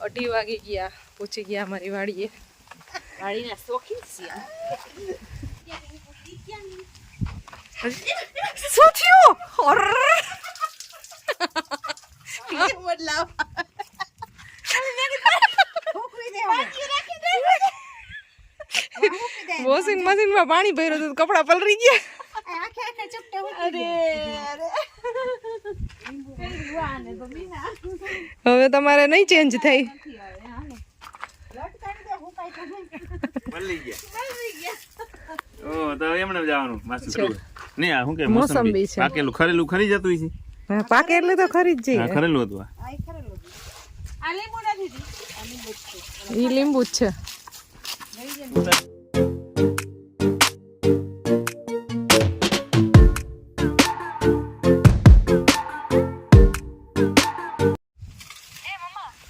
2:30 વાગી ગયા, પહોંચી ગયા અમારી વાડીએ. વાડીના શોખીન છીએ. શું થયું? વોશિંગ મશીનમાં પાણી ભર્યું હતું, કપડા પલળી ગયા. હવે તમારે નહીં ચેન્જ થઈ. મોસંબી છે, પાકેલું ખરેલું ખરી જતું છે. પાકે એટલે તો ખરી જ જઈએ. ખરેલું હતું ઈ લીંબુ જ છે.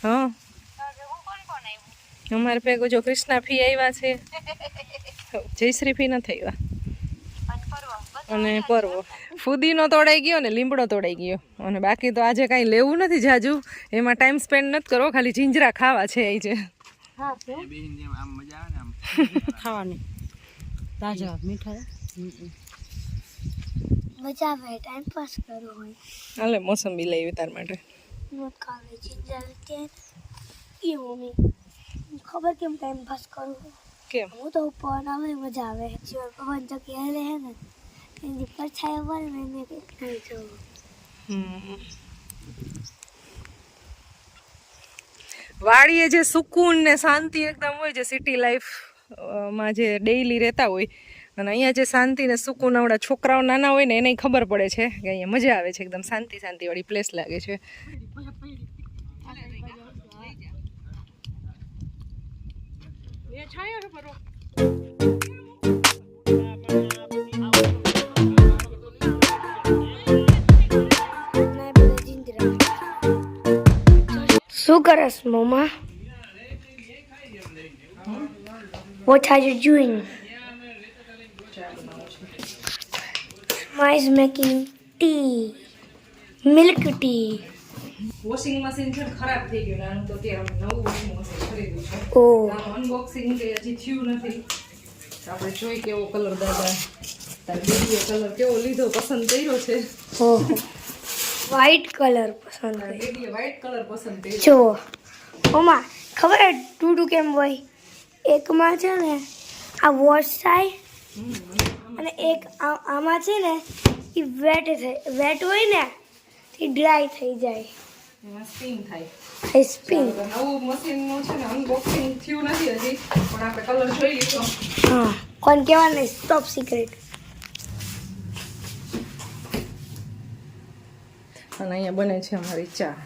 હા, અમારે ભેગો જો કૃષ્ણા ફી આવ્યા છે, જયશ્રી ફી નથી આવ્યા, અને પરવો ફુદીનો તોડાઈ ગયો ને લીમડો તોડાઈ ગયો. અને બાકી તો આજે કાંઈ લેવું નથી જાજુ, એમાં ટાઈમ સ્પેન્ડ નથી કરવો, ખાલી જીંજરા ખાવા છે. એ છે ખાવાની તાજા મીઠા મજા આવે, ટાઈમ પાસ કરવો હોય. હાલે મોસંબી લઈ તાર માટે. ખાવે જીંજર એ મમ્મી ખબર કેમ ટાઈમ પાસ કરવું? કેમ? હું તો પવન આવે મજા આવે, પવન જગ્યા હેલે હે ને એની પરછાઈ પડે ને એને કંઈ જવું. વાડીએ જે સુકૂન ને શાંતિ એકદમ હોય, જે સિટી લાઈફ માં જે ડેઈલી રહેતા હોય, અને અહીંયા જે શાંતિ ને સુકૂન આવડા છોકરાઓ નાના હોય ને એને ખબર પડે છે કે અહીંયા મજા આવે છે. એકદમ શાંતિ વાળી પ્લેસ લાગે છે. શું કરસ મમ્મા? What are you doing? Ma is making tea, milk tea. Washing machine છે ખરાબ થઈ ગયું નાનું, તો ત્યાં નવું વોશિંગ મશીન ખરીદ્યું છે. Oh, અનબોક્સિંગ કે હજી થયું નથી. આપણે જોઈ કેવો કલર દાદા તાર બેબીએ કલર કેવો લીધો, પસંદ કર્યો છે. oh, white color પસંદ તાર બેબીએ વ્હાઈટ કલર પસંદ કર્યો. જો મમ્મા ખબર હે ટૂડું કેમ હોય? એકમાં છે ને આ વોશ થાય અને એક આમાં છે ને એ વેટ હોય ને એ ડ્રાય થઈ જાય, એમાં સ્પિન થાય. એ સ્પિન. નવું મશીનનું છે ને અનબોક્સિંગ થયું નથી હજી, પણ આપણે કલર જોઈ લીધો. હા, કોણ કહેવા નહીં, ટોપ સિક્રેટ. અને અહીંયા બને છે અમારી ચા.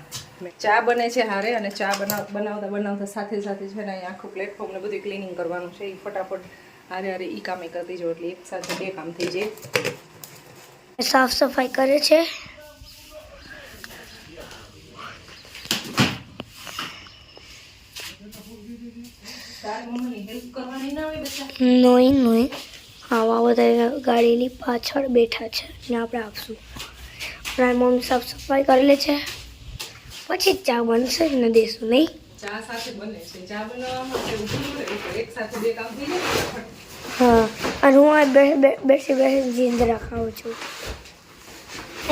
ચા બને છે હારે, અને ચા બનાવતા સાથે છે ને અહીંયા આખું પ્લેટફોર્મ ને બધું ક્લિનિંગ કરવાનું છે. એ ફટાફટ હારે ઈ કામે કરતી જાઓ એટલે એક સાથે બે કામ થઈ જાય. સાફ સફાઈ કરે છે. નોઈ આવા બધા ગાડીની પાછળ બેઠા છે ને આપણે આપશું. મારી મમ્મી સાફ સફાઈ કરી લે છે, પછી ચા બનશે ને દેશું નહીં. ચા સાથે બને છે. ચા બનાવવામાં એક સાથે બે કામ થઈ જાય. હા, અને હું આ બેસી જીંદરા ખાઉં છું.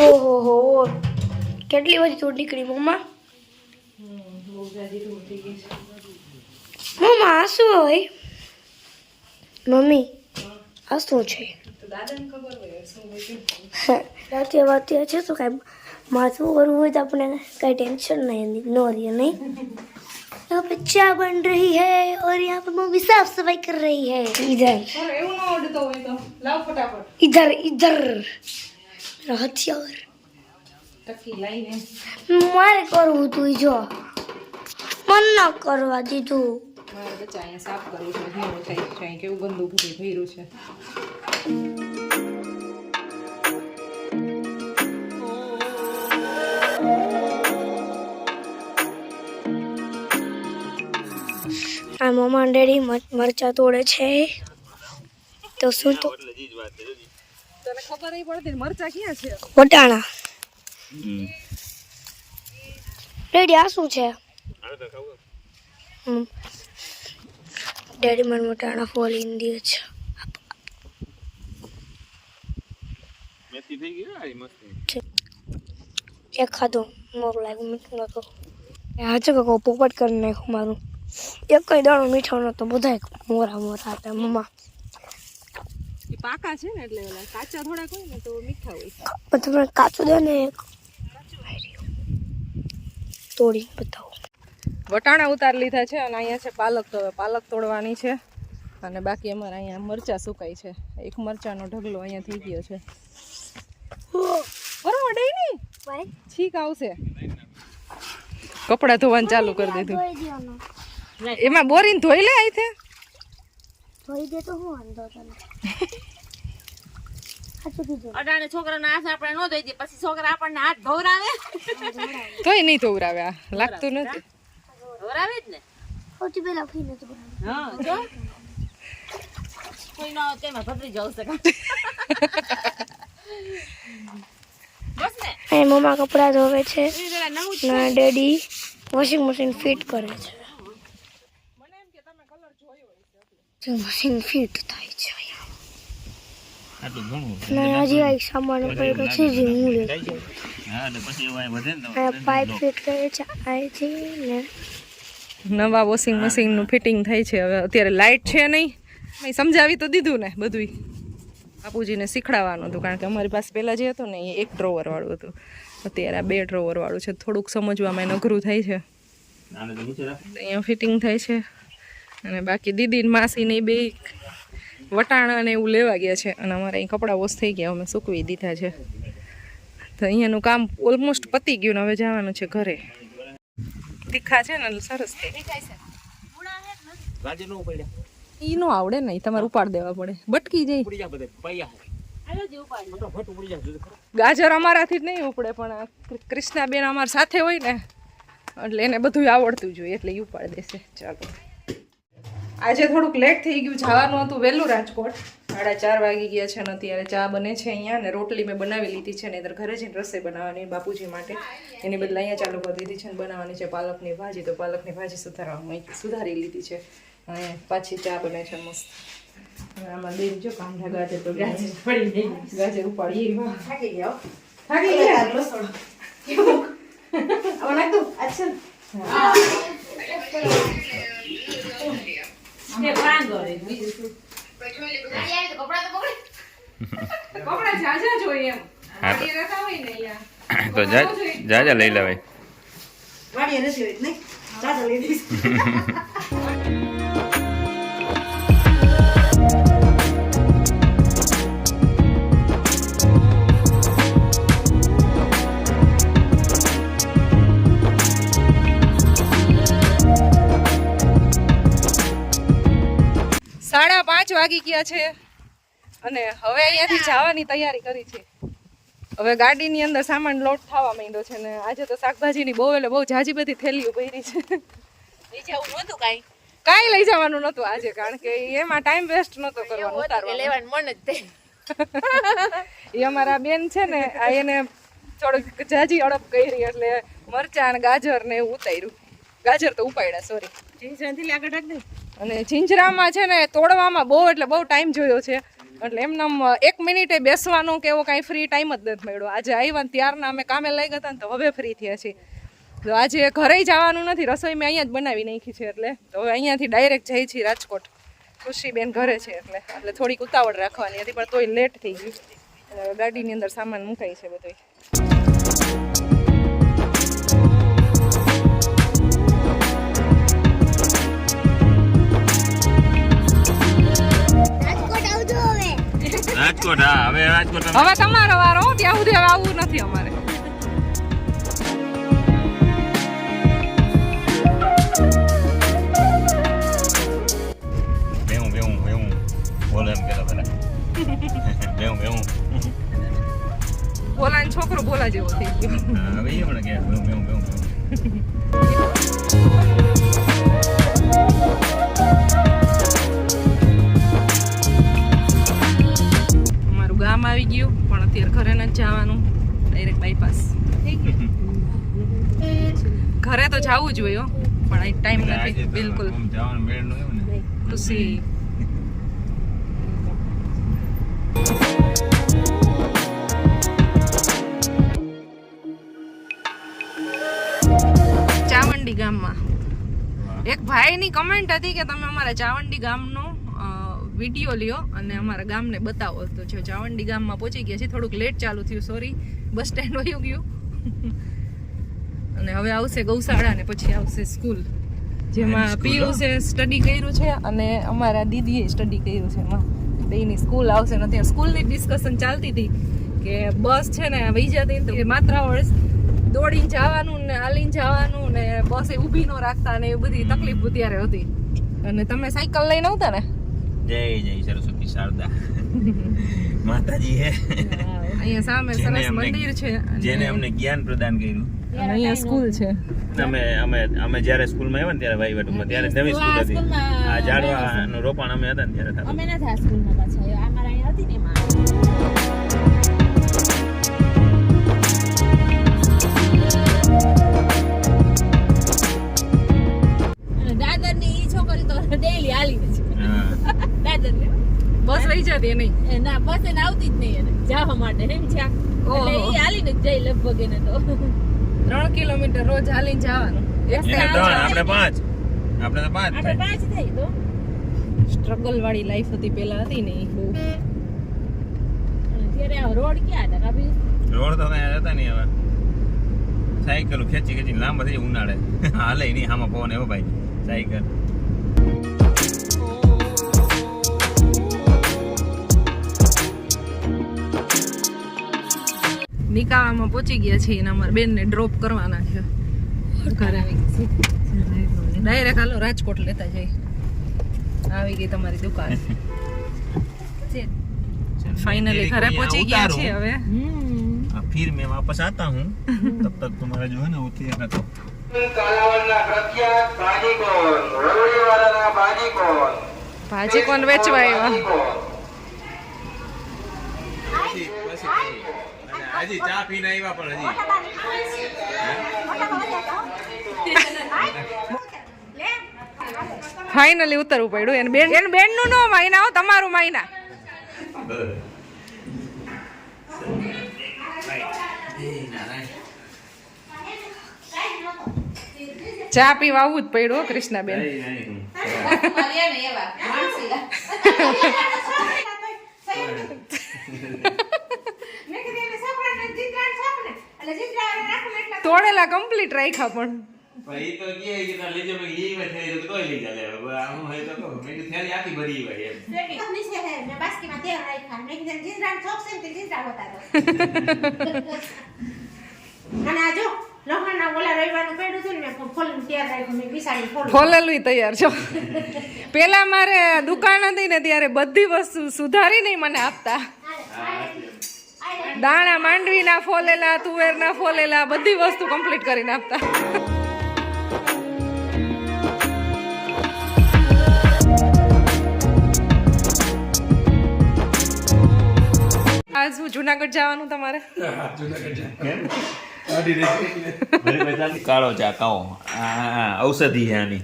ઓહો હો, કેટલી બધી ધૂળ નીકળી મમ્મા. મમ્મા આ શું હોય? મમ્મી આ શું છે? રાતે વાતે છે તો કાંઈ માથું કરવું હોય તો આપણે કાંઈ टेंशन नहीं, नो रही नहीं. यहाँ पे चाय बन रही है और यहाँ पे मम्मी साफ सफाई कर रही है. इधर इधर इधर मेरा हथियार मारे करવું તું જો મન ના કરવા દીધું. મારે બચ્ચા અહીંયા સાફ કરવું છે, ભેરું થાય છે, કેવું ગંદુ બધું ભર્યું છે. આ મમ્મા ડેડી મરચા તોડે છે. તો શું તો તને ખબર નહીં પડતી મરચા ક્યાં છે? વટાણા. ડેડી આ શું છે? ડેડી મને મોટાના ફોલ હિન્દી છે મેથી થઈ ગઈ આ મસ્ત એક ખાધો મોર લાગ્યું મીઠું નતો આજે કહો પોપટ કરી નાખ્યું મારું એક કઈ દાણો મીઠો નતો બધા મોરા મોરા હતા મમ્મા એ પાકા છે ને એટલે ઓલા કાચા થોડાક હોય ને તો મીઠા હોય. તમે કાચું દે ને એક તોડી બતાવો. વટાણા ઉતાર લીધા છે અને અહીંયા છે પાલક, તો હવે પાલક તોડવાની છે અને બાકી અમારે અહીંયા મરચા સુકાય છે. એક મરચાનો ઢગલો અહીંયા થઈ ગયો છે. બરોબર ડે ની છીક આવશે. કપડા ધોવાનું ચાલુ કરી દીધું. એમાં બોરીને ધોઈ લે આઈ છે. ધોઈ દે તો હું વાંધો તને. સાચું કીધું. અડાણે છોકરાના હાથ આપણે નો ધોઈ દે પછી છોકરા આપણને હાથ ધોવરાવે તોય નહીં ધોવરાવે, આ લાગતું નથી. ધોવરાવે જ ને. સૌથી પહેલા ફીને તો હા જો કોઈ નો તેમાં ભતરી જાવ છે બસ ને એ મમ્મા કપડા ધોવે છે એ જરા નવું જ ના ડેડી વોશિંગ મશીન ફિટ કરે છે. મશીન ફિટ થાય છે આટલું ઘણું ના હજી એક સામાન પડ્યો છે જે હું લે હા એટલે પછી એવું અહીં વધે ને તો આ પાઇપ ફિટ કરે છે અહીંથી ને નવા વોશિંગ મશીનનું ફિટિંગ થાય છે. હવે અત્યારે લાઇટ છે નહીં, મેં સમજાવી તો દીધું ને બધુંય. બાપુજીને શીખડાવવાનું હતું કારણ કે અમારી પાસે પહેલાં જે હતું ને એ એક ડ્રોવરવાળું હતું, અત્યારે આ 2 ડ્રોવરવાળું છે. થોડુંક સમજવામાં અઘરું થાય છે. આને તો નીચે રાખ. અહીંયા ફિટિંગ થાય છે અને બાકી દીદી ને માસી ને બે વટાણા ને એવું લેવા ગયા છે અને અમારે અહીં કપડાં વોશ થઈ ગયા, અમે સૂકવી દીધા છે. તો અહીંયાનું કામ ઓલમોસ્ટ પતી ગયું ને હવે જવાનું છે ઘરે. તીખા છે ને સરસ છે. ગાજર નો પડ્યા ઈ નો આવડે ને, ઈ તમારે ઉપાડ દેવા પડે, બટકી જાય. ઉપડી જા બધે પૈયા આલો જ ઉપાડ ફટાફટ ઉપડી જા જલ્દી કરો. ગાજર અમારાથી જ નહીં ઉપડે પણ આ કૃષ્ણાબેન અમારી સાથે હોય ને એટલે એને બધું આવડતું જોઈએ એટલે ઈ ઉપાડ દેશે. ચાલો આજે થોડુંક લેટ થઈ ગયું, જવાનું હતું વહેલું રાજકોટ. 4:30 વાગી ગયા છે ને અત્યારે ચા બને છે અહીંયા ને રોટલી મેં બનાવી લીધી છે ને ઇધર ઘરે જઈને રસોઈ બનાવવાની બાપુજી માટે. એની બદલે અહીંયા ચાલુ કરી દીધી છે ને બનાવવાની છે પાલકની ભાજી. તો પાલકની ભાજી સુધારી લીધી છે અને પાછી ચા બને છે મસ્ત. હવે આમાં બેન જો કાંદા ગાજર તો ગાજર પડી ગઈ, ગાજર ઉપાડી એવા થાકી ગયા. લસણ હવે નાખ દઉં. અચ્છા એ પાંદો રે બીજું શું કપડા જાજા જોઈએ એમ. વાડીએ રહેતા હોય ને અહીંયા તો જા લઈ લેવાય. વાડીએ નથી હોય નહીં ચાલો લઈ દઈશ. સાડા 5 વાગી ગયા છે અને હવે અહીંયાથી જવાની તૈયારી કરી છે. હવે ગાડીની અંદર સામાન લોડ થવા માંડ્યો છે ને આજે તો શાકભાજીની બહુ એટલે બહુ જાજી બધી થેલીઓ ભરી છે. લઈ જવું નહોતું કાંઈ કાંઈ લઈ જવાનું નહોતું આજે કારણ કે એમાં ટાઈમ વેસ્ટ નહોતો કરવાનો ઉતારવાનો. લેવાનું મન જ તે એ અમારા બેન છે ને આ એને થોડુંક જાજી અડપ કરી એટલે મરચાં અને ગાજર ને એવું ઉતાર્યું. ગાજર તો ઉપાડ્યા સોરી. જીન્સથી આગળ રાખ દે. અને જીંજરામાં છે ને તોડવામાં બહુ એટલે બહુ ટાઈમ જોયો છે એટલે એમને 1 મિનિટે બેસવાનો કે એવો કાંઈ ફ્રી ટાઈમ જ નથી મળ્યો. આજે આવ્યા ને ત્યારના અમે કામે લઈ ગયા ને તો હવે ફ્રી થયા છીએ. તો આજે ઘરે જવાનું નથી, રસોઈ મેં અહીંયા જ બનાવી નાખી છે એટલે તો હવે અહીંયાથી ડાયરેક્ટ જઈ છીએ રાજકોટ. ખુશીબેન ઘરે છે એટલે થોડીક ઉતાવળ રાખવાની હતી પણ તોય લેટ થઈ ગયું. ગાડીની અંદર સામાન મુકાય છે બધું. રાજકોટ હા હવે રાજકોટ હવે તમારો વારો, ત્યાં સુધી હવે આવવું નથી અમારે. બેવું બોલે એમ કેતા પેલા બેવું બોલાનો છોકરો બોલા જેવો થઈ ગયો. હવે એ મને કે બેવું ગામ આવી ગયું પણ અત્યારે ઘરે નથી જવાનું, ડાયરેક્ટ બાયપાસ. ઘરે તો જવું જોઈએ પણ આ ટાઈમ આજે નથી તો બિલકુલ આમ જવાનું મેળ ન આવ્યો ને ખુશી ચાવંડી ગામમાં એક ભાઈની કમેન્ટ હતી કે તમે અમારા ચાવંડી ગામનો વિડીયો લ્યો અને અમારા ગામને બતાવો તો જો ચાવંડી ગામમાં પહોંચી ગયા છે થોડુંક લેટ ચાલુ થયું સોરી બસ સ્ટેન્ડ વયું ગયું અને હવે આવશે ગૌશાળા ને પછી આવશે સ્કૂલ જેમાં પિયુષે સ્ટડી કર્યું છે અને અમારા દીદીએ સ્ટડી કર્યું છે એમાં બેયની સ્કૂલ આવશે ને ત્યાં સ્કૂલની ડિસ્કશન ચાલતી હતી કે બસ છે ને વહી જતી તો માત્ર વર્ષ દોડીને જવાનું ને હાલીને જવાનું ને બસ એ ઊભી ન રાખતા ને એ બધી તકલીફ ત્યારે હતી અને તમે સાયકલ લઈને આવતા ને જય જય સરસ્વતી શારદા માતાજી હે અહીંયા સામે સરસ મંદિર છે જેને અમને જ્ઞાન પ્રદાન કર્યું અને અહીંયા સ્કૂલ છે અમે જ્યારે સ્કૂલમાં આવ્યા ને ત્યારે વાઈવાટુમાં ત્યારે નવી સ્કૂલ હતી આ ઝાડવાનું રોપણ અમે હતા ને ત્યારે થતું અમે નથી આ સ્કૂલમાં પાછા અમારા અહીંયા હતી ને એમાં દાદરની ઈ છોકરી તો ડેલી હાલીને છે દાદરને બસ વહી જતી નહીં ના બસ એને આવતી જ નહીં એને જવા માટે એમ છે એટલે ઈ હાલીને જ જાય લગભગ એને તો 3 કિલોમીટર રોજ હાલીને જવાનું આપણે 5 આપણે 5 થઈ તો સ્ટ્રગલ વાળી લાઈફ હતી પેલા હતી ને બહુ ત્યારે રોડ ક્યાં હતા કાપી રોડ તો કઈ હતા નહીં હવે સાયકલ ખેંચી ખેંચી લાંબા થઈ ઉનાળે હાલે નહીં આમાં પવન એવો ભાઈ સાયકલ નિકાવામાં પહોંચી ગયા છીએ અને અમારા બેનને ડ્રોપ કરવાના છે ઘરે ડાયરેક્ટ હાલો રાજકોટ લેતા જઈ આવી ગઈ તમારી દુકાન ફાઇનલી ઘરે પહોંચી ગયા છીએ હવે फिर मैं वापस आता हूँ तब तक तुम्हारा जो है ना वो क्लियर रखो ભાજી કોણ વેચવા આવ્યા હજી ચા પીને આવ્યા પણ ફાઇનલી ઉતરવું પડ્યું એને બેન નું નો માયના હો તમારું માયના ચા પીવા આવું જ પડ્યું કૃષ્ણાબેન તોડેલા કમ્પ્લીટ રાખ્યા પણ ભાઈ તો કે લેજો મે લઈ મે થઈ તો કોઈ લઈ જાલે આમ હોય તો મે થેલી આખી ભરી હોય એમ નીચે હે મે બાસ્કીમાં તેલ રાખ્યા મે કીધું જીંદરાન ચોકસે તે જીંદરા હોતા તો અને આજો લોખંડના ઓલા રવિવારનું પેડું છે ને મેં ફોલનું તેલ રાખ્યું મેં બિસાડી ફોલેલું તૈયાર છો પેલા મારે દુકાન હતી ને ત્યારે બધી વસ્તુ સુધારી નહીં મને આપતા દાણા માંડવીના ફોલેલા તુવેરના ફોલેલા બધી વસ્તુ કમ્પ્લીટ કરીને આપતા આજ હું જુનાગઢ જવાનું તમારે કાળો ચા કાઓ ઔષધિ હે આની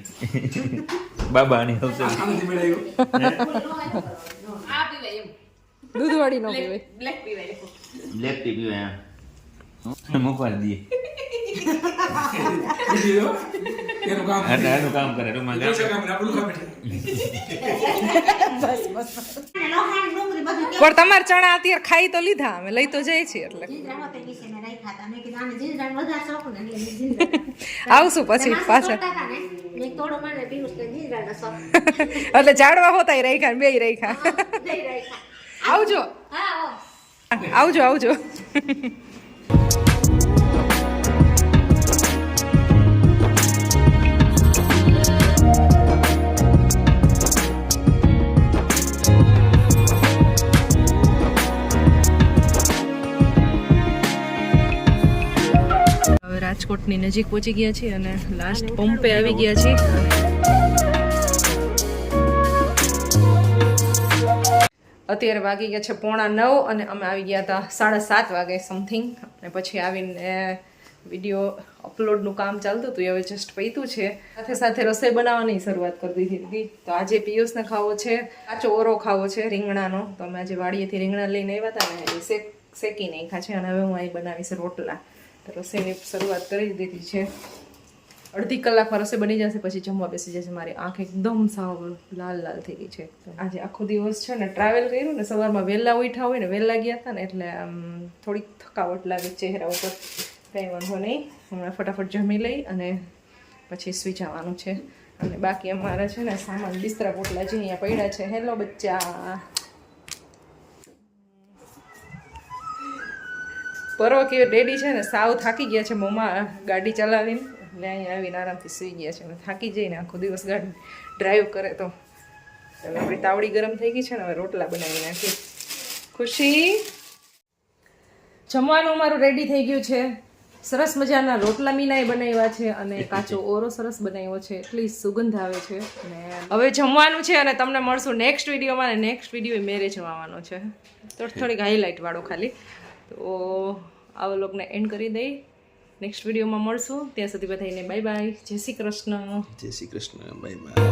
બાબાની ઔષધિ આ પીવાય એમ દૂધવાળી નો પીવે બ્લેક પીવાય બ્લેક ટી પીવે મૂકવા દઈએ એનું કામ કરે રૂમમાં પણ તમારે ચણા અત્યારે ખાઈ તો લીધા અમે લઈ તો જઈએ છીએ એટલે આવશું પછી પાછા એટલે ઝાડવા હોતા રાખ્યા બે રાખ્યા આવજો આવજો આવજો રાજકોટની નજીક પહોંચી ગયા છીએ અને લાસ્ટ પંપે આવી ગયા છીએ અત્યારે વાગી ગયા છે 8:45 અને અમે આવી ગયા હતા 7:30 વાગે સમથિંગ અને પછી આવીને વિડીયો અપલોડનું કામ ચાલતું હતું, એ હવે જસ્ટ પૈતું છે. સાથે સાથે રસોઈ બનાવવાની શરૂઆત કરી દીધી હતી. તો આજે પિયુષને ખાવો છે કાચો ઓરો ખાવો છે રીંગણાનો. તો અમે આજે વાડીએથી રીંગણા લઈને આવ્યા હતા ને, એ શેકી નાખ્યા છે અને હવે હું અહીં બનાવીશ રોટલા. તો રસોઈની શરૂઆત કરી દીધી છે. અડધી કલાકમાં રસોઈ બની જશે, પછી જમવા બેસી જશે. મારી આંખ એકદમ સાવ લાલ લાલ થઈ ગઈ છે. આજે આખો દિવસ છે ને ટ્રાવેલ કર્યું ને, સવારમાં વહેલા ઉઠ્યા હોય ને, વહેલા ગયા હતા ને, એટલે આમ થોડીક થકાવટ લાગે ચહેરા ઉપર. કંઈ વાંધો નહીં, હમણાં ફટાફટ જમી લઈ અને પછી સુઈ જવાનું છે. અને બાકી અમારા છે ને સામાન બિસ્તરા પોટલા જે અહીંયા પડ્યા છે. હેલો બચ્ચા. પરવા કે ડેડી છે ને સાવ થાકી ગયા છે મમ્મા ગાડી ચલાવીને, એટલે અહીંયા આવીને આરામથી સુઈ ગયા છે. અને થાકી જઈને આખો દિવસ ગાડી ડ્રાઈવ કરે તો હવે આપણી તાવડી ગરમ થઈ ગઈ છે ને, હવે રોટલા બનાવી નાખી. ખુશી, જમવાનું મારું રેડી થઈ ગયું છે. સરસ મજાના રોટલા મીનાએ બનાવ્યા છે અને કાચો ઓરો સરસ બનાવ્યો છે, એટલી સુગંધ આવે છે. અને હવે જમવાનું છે અને તમને મળશું નેક્સ્ટ વિડીયોમાં. અને નેક્સ્ટ વિડીયો મેરેજ આવવાનો છે, તો થોડીક હાઇલાઇટ વાળો ખાલી. તો આ વ્લોગને એન્ડ કરી દઈ, નેક્સ્ટ વિડીયોમાં મળશું. ત્યાં સુધી બધાને બાય બાય, જય શ્રી કૃષ્ણ. જય શ્રી કૃષ્ણ, બાય બાય.